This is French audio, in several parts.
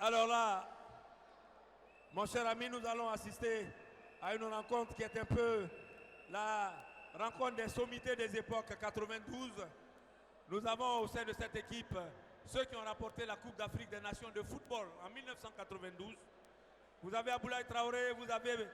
Alors là, mon cher ami, nous allons assister à une rencontre qui est un peu la rencontre des sommités des époques 92. Nous avons au sein de cette équipe ceux qui ont rapporté la Coupe d'Afrique des Nations de football en 1992. Vous avez Aboulaye Traoré, vous avez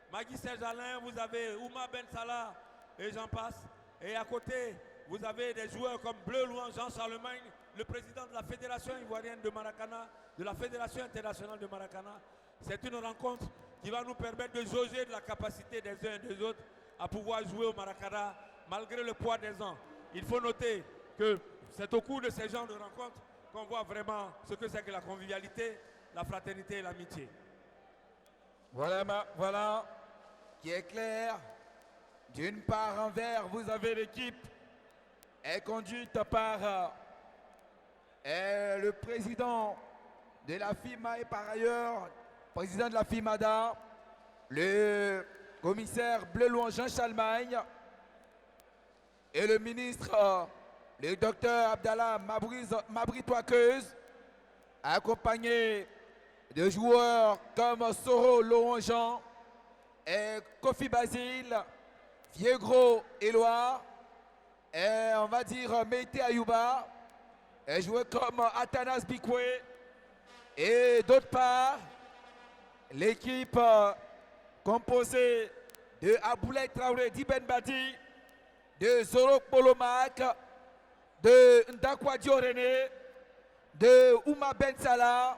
Magui Serge Alain, vous avez Ouma Ben Salah et j'en passe. Et à côté, vous avez des joueurs comme Bleu Louan Jean Charlemagne, le président de la Fédération ivoirienne de Maracana, de la Fédération internationale de Maracana. C'est une rencontre qui va nous permettre de jauger de la capacité des uns et des autres à pouvoir jouer au Maracana malgré le poids des ans. Il faut noter que c'est au cours de ces genres de rencontres qu'on voit vraiment ce que c'est que la convivialité, la fraternité et l'amitié. Voilà qui est clair. D'une part envers, vous avez l'équipe est conduite par le président de la FIMA et par ailleurs président de la FIMADA, le commissaire Bleu Louan Jean Charlemagne et le ministre, le docteur Abdallah Mabri Touakeuse, accompagné de joueurs comme Soro Laurent Jean et Kofi Basile, Vieux Gros Éloi, et on va dire Meite Ayouba, et joueurs comme Atanas Bikwe, et d'autre part, l'équipe composée de Aboulaye Traoré d'Ibn Badi, de Zoro Polomak, de Ndakwadio René, de Ouma Ben Salah,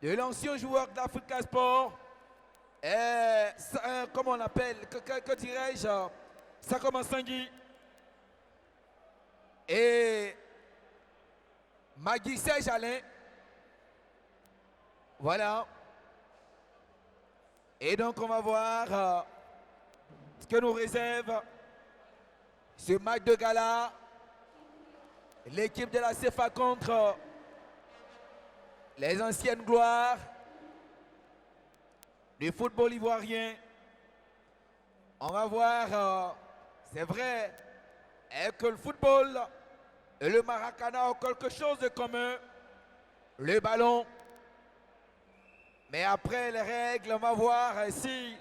de l'ancien joueur d'Africa Sport, et comment on appelle, que dirais-je, Sakoma Sangui, et Magui Serge Alain. Voilà. Et donc on va voir ce que nous réserve ce match de gala. L'équipe de la CFA contre les anciennes gloires du football ivoirien. On va voir, c'est vrai, que le football et le Maracana ont quelque chose de commun, le ballon. Mais après les règles, on va voir si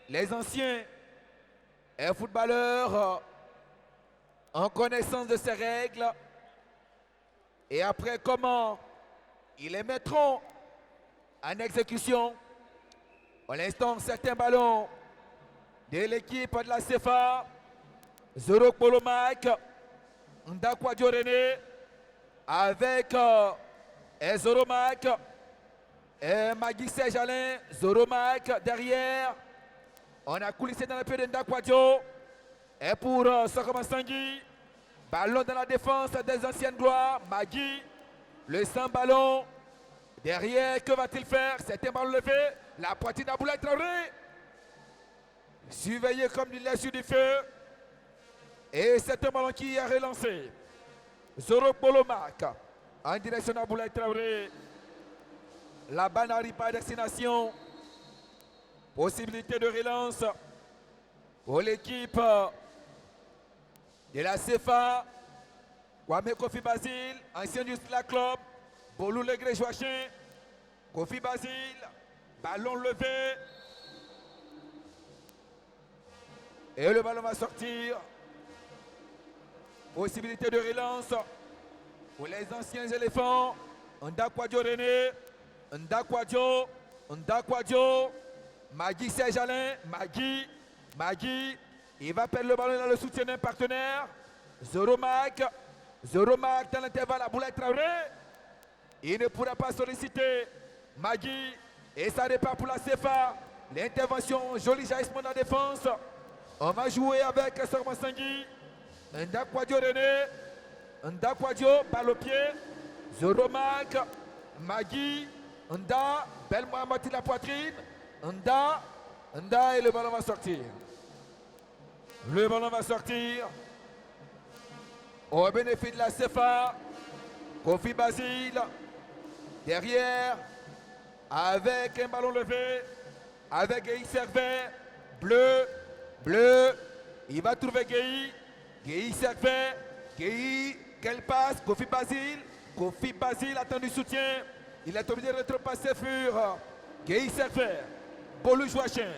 les anciens footballeurs ont connaissance de ces règles et après comment ils les mettront en exécution. Pour l'instant, certains ballons de l'équipe de la CFA, Zoro Polomak, Ndakwadio René, avec Zoromak, Magui Serge Alain, Zoromak derrière. On a coulissé dans le pied de Ndakwadio. Et pour Sakoma Sangui, ballon dans la défense des anciennes gloires. Magui, le sans ballon. Derrière, que va-t-il faire? C'est un ballon levé. La poitrine d'Aboulaye Traoré. Surveillé comme il est sur du feu. Et c'est un ballon qui a relancé. Zoro Polomak en direction d'Aboulaye Traoré. La balle n'arrive pas à destination. Possibilité de relance pour l'équipe de la CFA. Kwame Kofi Basile, ancien du Slack Club. Bolou Legré Joachim. Kofi Basile, ballon levé. Et le ballon va sortir. Possibilité de relance pour les anciens éléphants. Ndakwadio René. Ndakwadio. Magui Serge Alain. Magui. Il va perdre le ballon dans le soutien d'un partenaire. Zoromak dans l'intervalle à Aboulaye Traoré. Il ne pourra pas solliciter Magui. Et ça repart pour la CFA. L'intervention, joli jaillissement dans la défense. On va jouer avec Sakoma Sangui. Ndakwadio René. Ndakwadio, balle au pied. Zoromak. Magui. Nda. Belle Mohamed la poitrine. Nda et le ballon va sortir. Le ballon va sortir. Au bénéfice de la CFA. Kofi Basile. Derrière. Avec un ballon levé. Avec Gueye Servet. Bleu. Il va trouver Gueye. Gueye Servet. Gueye. Quelle passe? Kofi Basile attend du soutien. Il est obligé de retrepasser sur Guy Server, Bolou Joachim,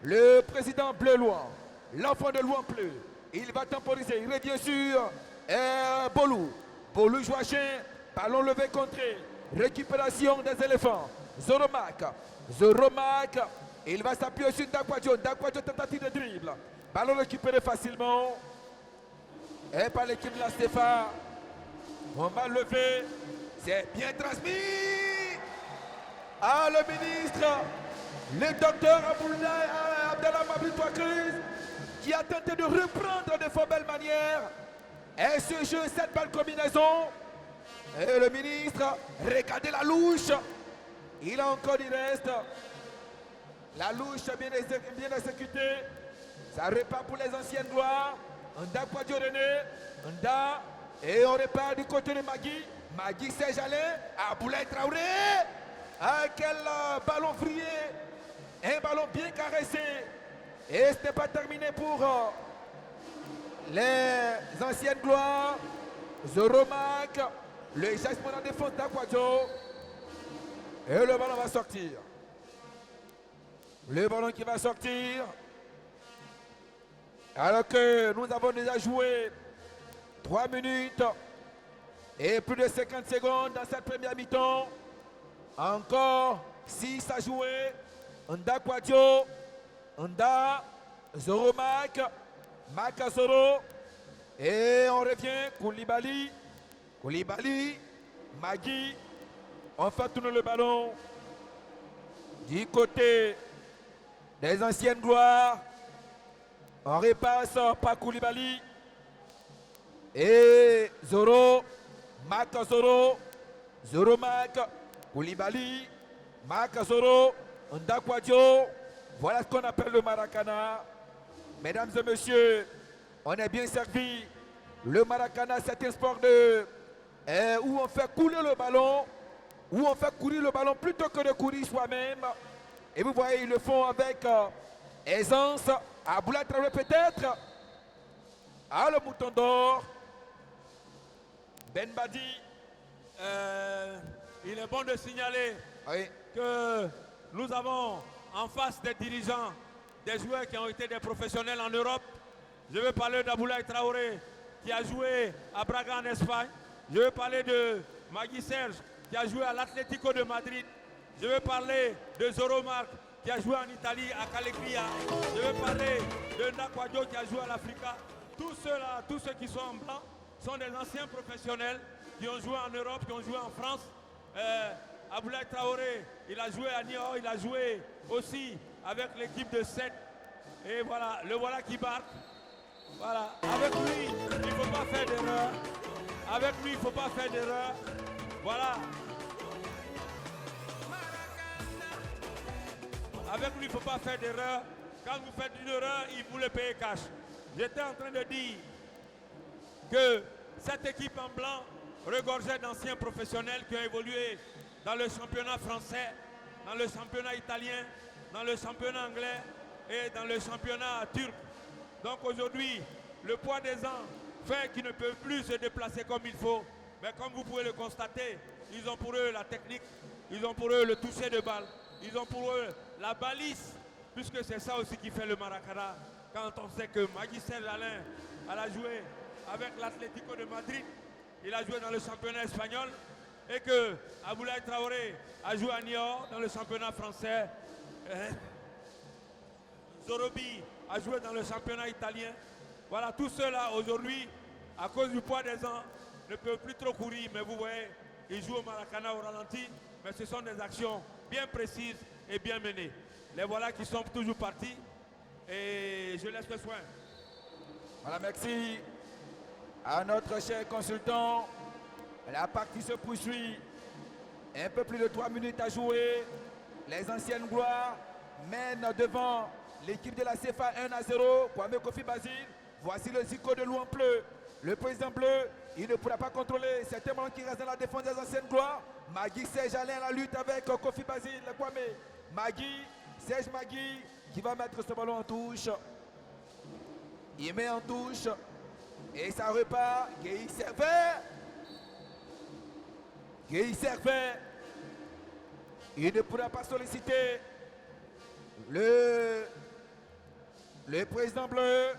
le président Bleu-Loin, l'enfant de Loin Bleu. Il va temporiser, il revient sur Bolou. Bolou Joachim, ballon levé contré, récupération des éléphants. Zoromac, Zoromac, il va s'appuyer sur Dakwadjo. Dakwadjo tentative de dribble. Ballon récupéré facilement. Et par l'équipe de la Stéphane. On va lever. C'est bien transmis. Ah, le ministre, le docteur Abdallah Mabri Touakruz, qui a tenté de reprendre de fort belle manière. Et ce jeu, cette balle combinaison. Et le ministre, regardez la louche. Il a encore du reste. La louche bien exécutée. Ça repart pour les anciennes gloires. Nda Kwadjo René. Nda. Et on repart du côté de Magui. Magui Serge-Alain. Aboulaye Traoré. Ah, quel ballon vrillé. Un ballon bien caressé. Et ce n'est pas terminé pour les anciennes gloires. Zoromac. Le changement en défense d'Akwadjo. Et le ballon va sortir. Le ballon qui va sortir. Alors que nous avons déjà joué 3 minutes et plus de 50 secondes dans cette première mi-temps. Encore 6 à jouer. Nda Kwadjo, Nda, Zoromac, Makasoro. Et on revient. Koulibaly, Koulibaly, Magui. On fait tourner le ballon du côté des anciennes gloires. On repasse par Koulibaly et Zoro, Makasoro, Zoromac, Koulibaly, Makasoro, Nda Kwadjo. Voilà ce qu'on appelle le Maracana. Mesdames et messieurs, on est bien servi. Le Maracana, c'est un sport où on fait couler le ballon, où on fait courir le ballon plutôt que de courir soi-même. Et vous voyez, ils le font avec aisance. Aboulaye Traoré peut-être. Ah, le mouton d'or. Ben Badi. Il est bon de signaler Oui. que nous avons en face des dirigeants, des joueurs qui ont été des professionnels en Europe. Je veux parler d'Aboulaye Traoré qui a joué à Braga en Espagne. Je veux parler de Magui Serge qui a joué à l'Atlético de Madrid. Je veux parler de Zoromac qui a joué en Italie à Calegria. Je veux parler de Nda Kwadjo qui a joué à l'Africa. Tous ceux-là, tous ceux qui sont en blanc, sont des anciens professionnels qui ont joué en Europe, qui ont joué en France. Aboulaye Traoré, il a joué à Niort, il a joué aussi avec l'équipe de 7. Et voilà, le voilà qui marque. Voilà, avec lui, il ne faut pas faire d'erreur. Avec lui, il ne faut pas faire d'erreur. Voilà. Avec lui, il ne faut pas faire d'erreur. Quand vous faites une erreur, il vous le paye cash. J'étais en train de dire que cette équipe en blanc regorgeait d'anciens professionnels qui ont évolué dans le championnat français, dans le championnat italien, dans le championnat anglais et dans le championnat turc. Donc aujourd'hui, le poids des ans fait qu'ils ne peuvent plus se déplacer comme il faut. Mais comme vous pouvez le constater, ils ont pour eux la technique, ils ont pour eux le toucher de balle, ils ont pour eux la balise, puisque c'est ça aussi qui fait le Maracana. Quand on sait que Magui Serge Alain a joué avec l'Atlético de Madrid, il a joué dans le championnat espagnol, et que Aboulaye Traoré a joué à Niort dans le championnat français. Zorobi a joué dans le championnat italien. Voilà, tous ceux-là aujourd'hui, à cause du poids des ans, ne peuvent plus trop courir. Mais vous voyez, ils jouent au Maracana au ralenti. Mais ce sont des actions bien précises et bien menées. Les voilà qui sont toujours partis. Et je laisse le soin. Voilà, merci à notre cher consultant. La partie se poursuit. Un peu plus de 3 minutes à jouer. Les anciennes gloires mènent devant l'équipe de la CFA 1-0. Kwame Kofi Basile. Voici le Zico de Louan Bleu. Le président bleu, il ne pourra pas contrôler. C'est un ballon qui reste dans la défense des anciennes gloires. Magui Serge Alain à la lutte avec Kofi Basile. Kwame. Magui, Serge Magui qui va mettre ce ballon en touche. Il met en touche. Et ça repart. Guy Servet. Guy Servet. Il ne pourra pas solliciter le président bleu.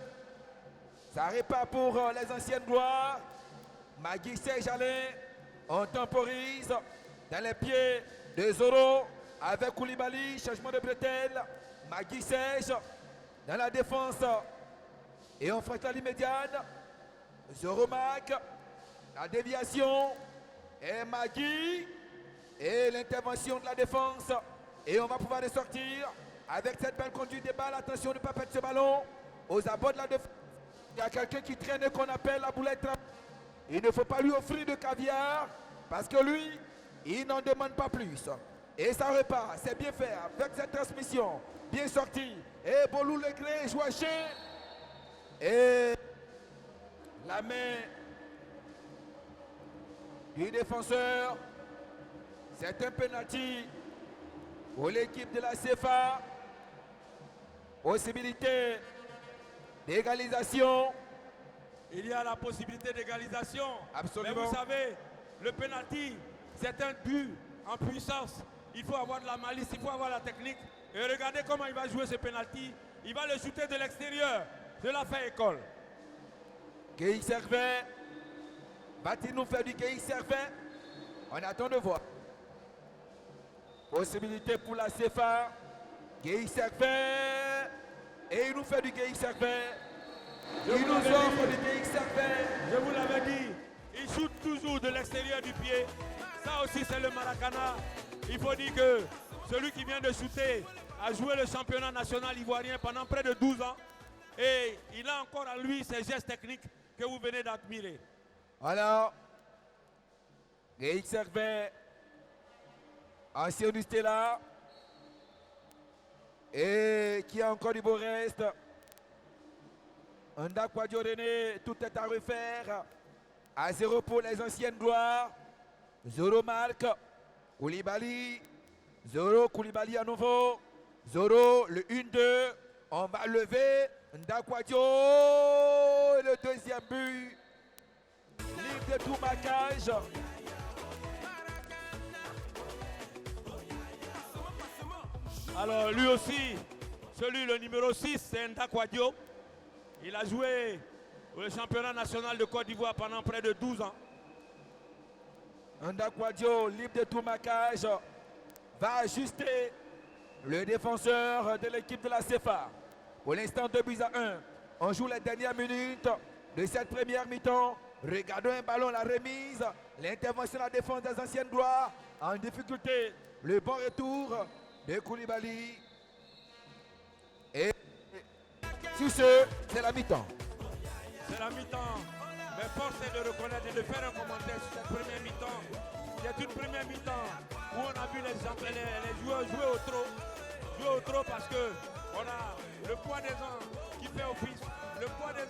Ça répare pour les anciennes gloires. Magui Serge Alain, on temporise dans les pieds de Zoro avec Koulibaly, changement de bretelle. Magui Serge dans la défense et on frappe l'immédiate. Zoro Mac, la déviation et Magui et l'intervention de la défense et on va pouvoir les sortir avec cette belle conduite des balles. Attention de ne pas perdre ce ballon aux abords de la défense. Il y a quelqu'un qui traîne et qu'on appelle la boulette. Il ne faut pas lui offrir de caviar parce que lui, il n'en demande pas plus. Et ça repart, c'est bien fait avec cette transmission. Bien sorti. Et Bolou Legré, Joachim. Et la main du défenseur. C'est un penalty pour l'équipe de la CFA. Possibilité d'égalisation. Il y a la possibilité d'égalisation. Absolument. Mais vous savez, le penalty, c'est un but en puissance. Il faut avoir de la malice, il faut avoir la technique. Et regardez comment il va jouer ce penalty. Il va le shooter de l'extérieur. Cela fait école. Guy Servet. Va-t-il nous faire du Guy Servet? On attend de voir. Possibilité pour la CFA. Guy Servet. Et il nous fait du Guy Servet. Il nous offre du Guy Servet. Je vous l'avais dit, il shoot toujours de l'extérieur du pied. Ça aussi, c'est le Maracana. Il faut dire que celui qui vient de shooter a joué le championnat national ivoirien pendant près de 12 ans. Et il a encore en lui ces gestes techniques que vous venez d'admirer. Alors, Guy Servet, ancien du Stella. Et qui a encore du beau reste. Ndakwadio René, tout est à refaire. À 0 pour les anciennes gloires. Zoro marque. Koulibaly. Zoro, Koulibaly à nouveau. Zoro, le 1-2. On va lever. Ndakwadio. Le deuxième but. Libre de tout marquage. Alors lui aussi, celui le numéro 6, c'est Ndakwadio. Il a joué au championnat national de Côte d'Ivoire pendant près de 12 ans. Ndakwadio, libre de tout marquage, va ajuster le défenseur de l'équipe de la CFA. Pour l'instant, 2-1. On joue les dernières minutes de cette première mi-temps. Regardons un ballon, la remise, l'intervention de la défense des anciennes gloires. En difficulté, le bon retour de Koulibaly. Et sur ce, c'est la mi-temps. C'est la mi-temps. Mais force est de reconnaître et de faire un commentaire sur cette première mi-temps. C'est une première mi-temps où on a vu les joueurs jouer au trop. Jouer au trop parce qu'on a le poids des ans qui fait office. Le poids des